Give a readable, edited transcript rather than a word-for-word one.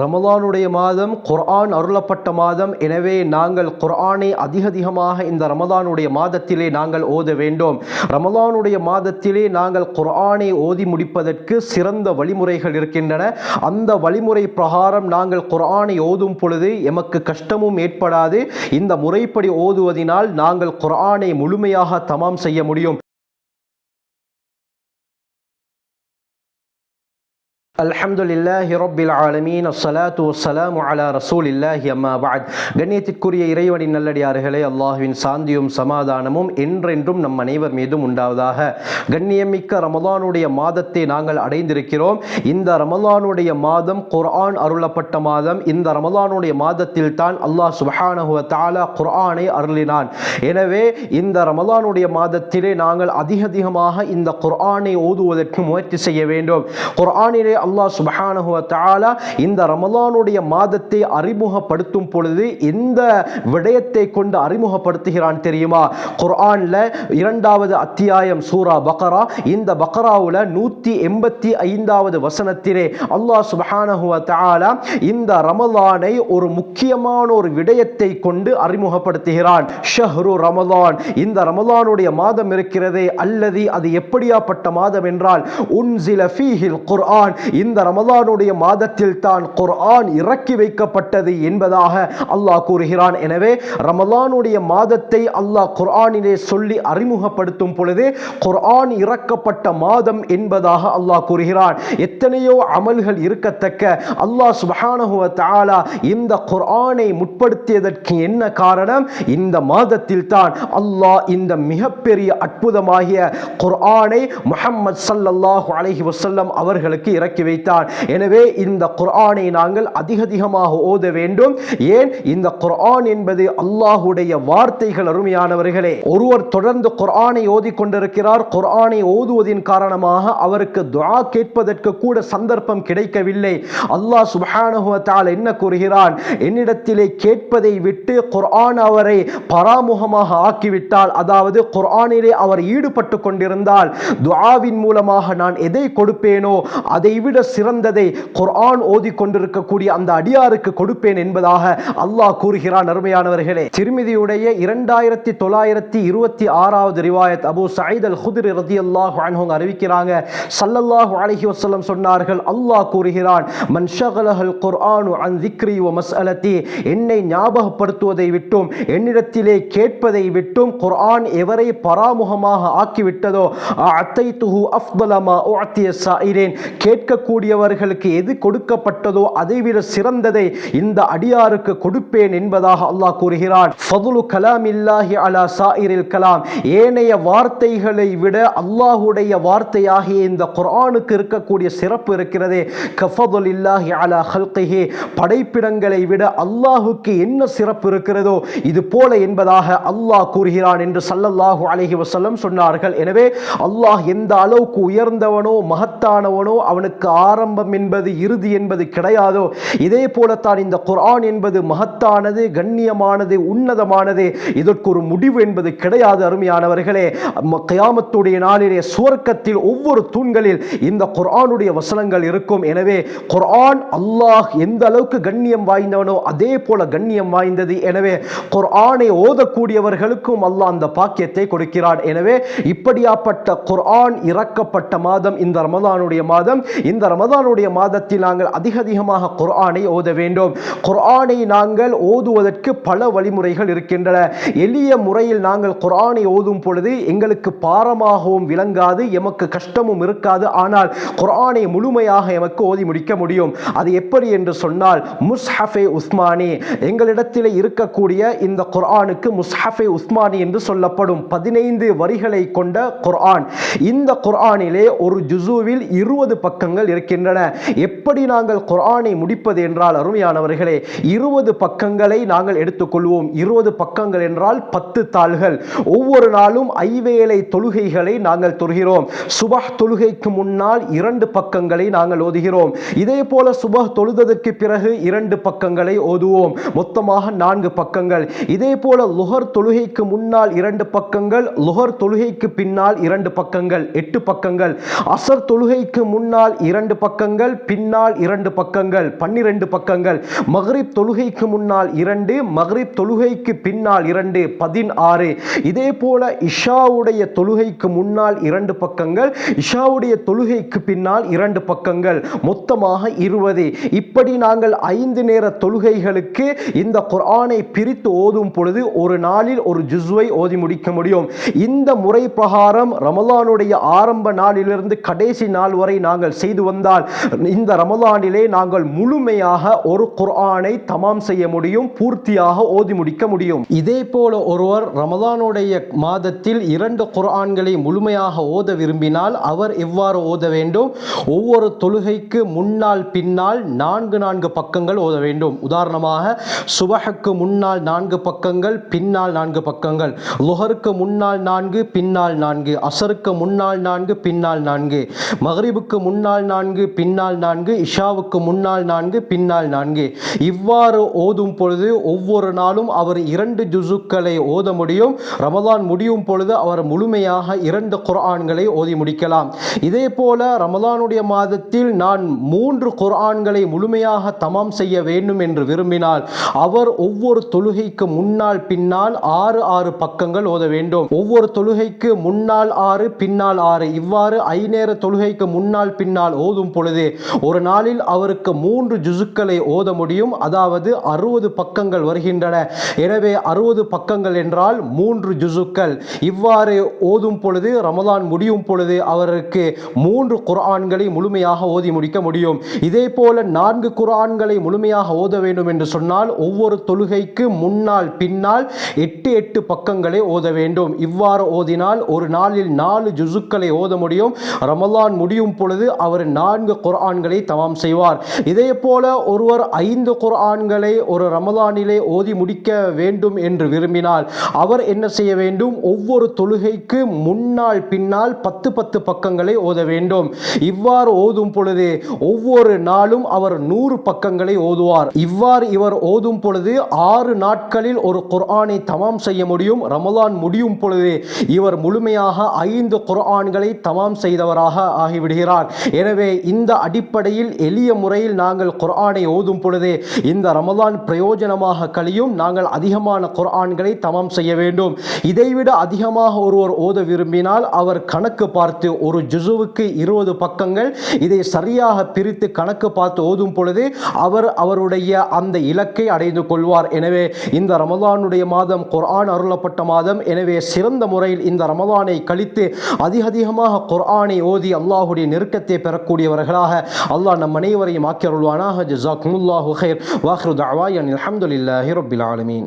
ரமலானுடைய மாதம் குர்ஆன் அருளப்பட்ட மாதம். எனவே நாங்கள் குர்ஆனை அதிகமாக இந்த ரமலானுடைய மாதத்திலே நாங்கள் ஓத வேண்டும். ரமலானுடைய மாதத்திலே நாங்கள் குர்ஆனை ஓதி முடிப்பதற்கு சிறந்த வழிமுறைகள் இருக்கின்றன. அந்த வழிமுறை பிரகாரம் நாங்கள் குர்ஆனை ஓதும் பொழுது எமக்கு கஷ்டமும் ஏற்படாது. இந்த முறைப்படி ஓதுவதினால் நாங்கள் குர்ஆனை முழுமையாக தமாம் செய்ய முடியும். அல்ஹம்துலில்லாஹி ரப்பில் ஆலமீன், அஸ்ஸலாத்து வஸ்ஸலாமு அலா ரசூலில்லாஹி அம்மா பஅத். கண்ணியத்திற்குரிய இறைவனின் நல்லடியார்களே, அல்லாஹ்வின் சாந்தியும் சமாதானமும் என்றென்றும் நம் அனைவர் மீதும் உண்டாவதாக. கண்ணியமிக்க ரமலானுடைய மாதத்தை நாங்கள் அடைந்திருக்கிறோம். இந்த ரமலானுடைய மாதம் குர்ஆன் அருளப்பட்ட மாதம். இந்த ரமலானுடைய மாதத்தில் தான் அல்லாஹ் சுப்ஹானஹு வ தஆலா குர்ஆனை அருளினான். எனவே இந்த ரமலானுடைய மாதத்திலே நாங்கள் அதிகமாக இந்த குர்ஆனை ஓதுவதற்கு முயற்சி செய்ய வேண்டும். குர்ஆனிலே அல்லாஹ் சுப்ஹானஹு வ தஆலா இந்த ரமலானுடைய மாதத்தை அறிமுகப்படுத்தும் பொழுது எந்த விடயத்தை கொண்டு அறிமுகப்படுத்துகிறான் தெரியுமா? குர்ஆன்ல 2வது அத்தியாயம் சூரா பக்ரா. இந்த பக்ராவுல 185வது வசனத்திலே அல்லாஹ் சுப்ஹானஹு வ தஆலா இந்த ரமலானை ஒரு முக்கியமான ஒரு விடயத்தை கொண்டு அறிமுகப்படுத்துகிறான். ஷஹ்ரு ரமலான், இந்த ரமலானுடைய மாதம் இருக்கிறதே, அல்லது அது எப்படியாப்பட்ட மாதம் என்றால் உன்சில ஃபீஹில் குர்ஆன், இந்த ரமலானுடைய மாதத்தில் தான் குர்ஆன் இறக்கி வைக்கப்பட்டது என்பதாக அல்லாஹ் கூறுகிறான். எனவே ரமலானுடைய மாதத்தை அல்லாஹ் குர்ஆனிலே சொல்லி அறிமுகப்படுத்தும் பொழுது குர்ஆன் இறக்கப்பட்ட மாதம் என்பதாக அல்லாஹ் கூறுகிறான். எத்தனையோ அமல்கள் இருக்கத்தக்க அல்லாஹ் சுப்ஹானஹு வ தஆலா இந்த குர்ஆனை முற்படுத்தியதற்கு என்ன காரணம்? இந்த மாதத்தில் தான் அல்லாஹ் இந்த மிகப்பெரிய அற்புதமாகிய குர்ஆனை முஹம்மது ஸல்லல்லாஹு அலைஹி வஸல்லம் அவர்களுக்கு இறக்கி வைத்தார். எனவே இந்த குர்ஆனை நாங்கள் அதிகமாக ஓத வேண்டும். ஏன்? இந்த குர்ஆன் என்பது அல்லாஹ்வுடைய வார்த்தைகள். அருமையானவர்களே, ஒருவர் தொடர்ந்து குர்ஆனை ஓதிக் கொண்டிருக்கிறார். குர்ஆனை ஓதுவதின் காரணமாக அவருக்கு துஆ கேட்பதற்கு கூட சந்தர்ப்பம் கிடைக்கவில்லை. அல்லாஹ் சுப்ஹானஹு வ தஆலா என்ன கூறுகிறான்? என்னிடத்திலே கேட்பதை விட்டு குர்ஆன் அவரை பராமுகமாக ஆக்கிவிட்டால், அதாவது குர்ஆனிலே அவர் ஈடுபட்டு கொண்டிருந்தால் துஆவின் மூலமாக நான் எதை கொடுப்பேனோ அதை விட சிறந்ததை குர்ஆன் ஓதிக் கொண்டிருக்கக்கூடிய அந்த அடியாருக்கு கொடுப்பேன் என்பதாக அல்லாஹ் கூறுகிறான். அருமையானவர்களே, திர்மிதியுடைய 2926வது ரிவாயத் அபூ சயீத் அல் குத்ரி ரலியல்லாஹு அன்ஹு அறிவிக்கிறாங்க. ஸல்லல்லாஹு அலைஹி வஸல்லம் சொன்னார்கள், அல்லாஹ் கூறுகிறான், மன் ஷகலஹல் குர்ஆனு அன் ஸிக்ரி வ மஸ்அலதி, என்னை ஞாபகப்படுத்துவதை விட்டும் என்னிடத்திலே கேட்பதை விட்டும் குர்ஆன் எவரை பராமுகமாக ஆக்கிவிட்டதோ அத்தைதுஹு அஃதல மா உஅதிய ஸாயிரின், கேட்கக்கூடியவர்களுக்கு எது கொடுக்கப்பட்டதோ அதைவிட சிறந்ததை இந்த அடியாருக்கு கொடுப்பேன் என்பதாக அல்லாஹ் கூறுகிறான். ஃபதுலு கலாமில்லாஹி அலா ஸாயிரில் கலாம், ஏனைய வார்த்தைகளை விட அல்லாஹ்வுடைய வார்த்தையாகிய இந்த குர்ஆனுக்கு இருக்கக்கூடிய சிறப்பு இருக்கிறதே, கஃபதுலில்லாஹி அலா ஹல்கிஹி, படைப்பிடங்களை விட அல்லாஹ்வுக்கு என்ன சிறப்பு இருக்கிறதோ இது போல என்பதாக அல்லாஹ் கூறுகிறான் என்று ஸல்லல்லாஹு அலைஹி வஸல்லம் சொன்னார்கள். எனவே அல்லாஹ் எந்த அளவுக்கு உயர்ந்தவனோ மகத்தானவனோ அவனுக்கு ஆரம்பம் என்பது இறுதி என்பது கிடையாதோ, இதே போலத்தான் இந்த குர்ஆன் என்பது மகத்தானது, கண்ணியமானது, உன்னதமானது. இதற்கு ஒரு முடிவு என்பது கிடையாது. அருமையானவர்களே, கியாமத்துடைய நாளிலே சுவர்க்கத்தில் ஒவ்வொரு தூண்களில் இந்த குர்ஆனுடைய வசனங்கள் இருக்கும். எனவே குர்ஆன் அல்லாஹ் எந்த அளவுக்கு கண்ணியம் வாய்ந்தவனோ அதே போல கண்ணியம் வாய்ந்தது. எனவே குர்ஆனை ஓதக்கூடியவர்களுக்கும் அல்லாஹ் அந்த பாக்கியத்தை கொடுக்கிறான். எனவே இப்படியாப்பட்ட குர்ஆன் இறக்கப்பட்ட மாதம் இந்த ரமலானுடைய மாதம். இந்த ரமலானுடைய மாதத்தில் நாங்கள் அதிகமாக குர்ஆனை ஓத வேண்டும். குர்ஆனை நாங்கள் ஓதுவதற்கு பல வழிமுறைகள் இருக்கின்றன. எளிய முறையில் நாங்கள் குர்ஆனை ஓதும் பொழுது எங்களுக்கு பாரமாகவும் விளங்காது, எமக்கு கஷ்டமும் இருக்காது. ஆனால் குர்ஆனை முழுமையாக எமக்கு ஓதி முடிக்க முடியும். அது எப்படி என்று சொன்னால், முஸ்ஹஃபே உஸ்மானி, எங்களிடத்தில் இருக்கக்கூடிய இந்த குர்ஆனுக்கு முஸ்ஹஃபே உஸ்மானி என்று சொல்லப்படும் 15 வரிகளை கொண்ட குர்ஆன். இந்த குர்ஆனிலே ஒரு ஜுஸுவில் 20 பக்கங்கள் இருக்கின்றன. எப்படி நாங்கள் குர்ஆனை முடிப்பது என்றால், அருமையானவர்களே, 20 பக்கங்களை நாங்கள் எடுத்துக்கொள்வோம். 20 பக்கங்கள் என்றால் 10 தாள்கள். ஒவ்வொரு நாளும் 5 வேளை தொழுகைகளை நாங்கள் தொழுகிறோம். சுபஹ் தொழுகைக்கு முன்னால் 2 பக்கங்களை நாங்கள் ஓதுகிறோம். இதே போல சுபஹ் தொழுதற்கு பிறகு 2 பக்கங்களை ஓதுவோம். மொத்தமாக 4 பக்கங்கள். இதே போல லுஹர் தொழுகைக்கு முன்னால் 2 பக்கங்கள், லுஹர் தொழுகைக்கு பின்னால் 2 பக்கங்கள், 8 பக்கங்கள். அசர் தொழுகைக்கு முன்னால் 2 2 பக்கங்கள், பின்னால் 2 பக்கங்கள், 12 பக்கங்கள். மக்ரிப் தொழுகைக்கு முன்னால் 2, மக்ரிப் தொழுகைக்கு பின்னால் 2, 16. இதே போல இஷாவுடைய தொழுகைக்கு முன்னால் 2 பக்கங்கள், இஷாவுடைய தொழுகைக்கு பின்னால் 2 பக்கங்கள், மொத்தமாக 20. இப்படி நாங்கள் 5 நேர தொழுகைகளுக்கு இந்த குர்ஆனை பிரித்து ஓதும் பொழுது ஒரு நாளில் ஒரு ஜுஸ்வை ஓதி முடிக்க முடியும். இந்த முறை பிரகாரம் ரமலானுடைய ஆரம்ப நாளிலிருந்து கடைசி நாள் வரை நாங்கள் செய்து வந்தால் இந்த ரமலானிலே நாங்கள் முழுமையாக ஒரு குர்ஆனை தமாம் செய்ய முடியும், பூர்த்தியாக ஓதி முடிக்க முடியும். இதே போல ஒருவர் ரமலானுடைய மாதத்தில் 2 குர்ஆன்களை முழுமையாக ஓத விரும்பினால் அவர் எவ்வாறு ஓத வேண்டும்? ஒவ்வொரு தொழுகைக்கு முன்னால் பின்னால் 4 பக்கங்கள் ஓத வேண்டும். உதாரணமாக சுபஹுக்கு முன்னால் 4 பக்கங்கள், பின்னால் 4 பக்கங்கள், லுஹருக்கு முன்னால் 4, பின்னால் 4, அசருக்கு முன்னால் 4, பின்னால் 4, மக்ரிபுக்கு முன்னால் 4, பின்னால் 4, இஷாவுக்கு முன்னால் 4, பின்னால் 4. இவ்வாறு ஓதும் பொழுது ஒவ்வொரு நாளும் அவர் 2 ஜுசுக்களை ஓத முடியும். ரமலான் முடியும் பொழுது அவர் முழுமையாக 2 குர்ஆன்களை ஓதி முடிக்கலாம். இதே போல ரமலானுடைய மாதத்தில் நான் 3 குர்ஆன்களை முழுமையாக தமாம் செய்ய வேண்டும் என்று விரும்பினால் அவர் ஒவ்வொரு தொழுகைக்கு முன்னால் பின்னால் 6 பக்கங்கள் ஓத வேண்டும். ஒவ்வொரு தொழுகைக்கு முன்னால் 6, பின்னால் 6, இவ்வாறு 5 நேர தொழுகைக்கு முன்னால் பின்னால் ஓதும் பொழுது ஒரு நாளில் அவருக்கு 3 ஜுசுக்களை ஓத முடியும். அதாவது 60 பக்கங்கள் வருகின்றன. எனவே 60 பக்கங்கள் என்றால் 3 ஜுசுக்கள். இவ்வாறு ஓதும் பொழுது ரமலான் முடியும் பொழுது அவருக்கு 3 குர்ஆன்களை முழுமையாக ஓதி முடிக்க முடியும். இதே போல 4 குர்ஆன்களை முழுமையாக ஓத வேண்டும் என்று சொன்னால் ஒவ்வொரு தொழுகைக்கு முன்னால் பின்னால் 8 பக்கங்களை ஓத வேண்டும். இவ்வாறு ஓதினால் ஒரு நாளில் 4 ஜுசுக்களை ஓத முடியும். ரமலான் முடியும் பொழுது அவர் 4 குர்ஆன்களை தமாம் செய்வார். இதே போல ஒருவர் 5 குர்ஆன்களை ஒரு ரமலானிலே ஓதி முடிக்க வேண்டும் என்று விரும்பினால் அவர் என்ன செய்ய வேண்டும்? ஒவ்வொரு தொழுகைக்கு முன்னால் பின்னால் 10 பக்கங்களை ஓத வேண்டும். இவ்வாறு ஓதும் பொழுது ஒவ்வொரு நாளும் அவர் 100 பக்கங்களை ஓதுவார். இவ்வாறு இவர் ஓதும் பொழுது 6 நாட்களில் ஒரு குர்ஆனை தமாம் செய்ய முடியும். ரமலான் முடியும் பொழுது இவர் முழுமையாக 5 குர்ஆன்களை தமாம் செய்தவராக ஆகிவிடுகிறார். எனவே இந்த அடிப்படையில் எளிய முறையில் நாங்கள் குர்ஆனை ஓதும் பொழுது இந்த ரமலான் பிரயோஜனமாக கழியும். நாங்கள் அதிகமான குர்ஆன்களை தமாம் செய்ய வேண்டும். இதைவிட அதிகமாக ஒருவர் ஓத விரும்பினால் அவர் கணக்கு பார்த்து ஒரு ஜுசுவுக்கு 20 பக்கங்கள் இதை சரியாக பிரித்து கணக்கு பார்த்து ஓதும் பொழுது அவர் அவருடைய அந்த இலக்கை அடைந்து கொள்வார். எனவே இந்த ரமலானுடைய மாதம் குர்ஆன் அருளப்பட்ட மாதம். எனவே சிறந்த முறையில் இந்த ரமலானை கழித்து அதிகமாக குர்ஆனை ஓதி அல்லாஹ்வுடைய நெருக்கத்தை பெறக்கூடியவர்களாக அல்லாஹ் நம் அனைவரையும் ஆக்கி அருள்வானாக. ஜஸாக்குமுல்லாஹு கைர். வாஹிரு தஅவானா அல்ஹம்துலில்லாஹி ரப்பில் ஆலமீன்.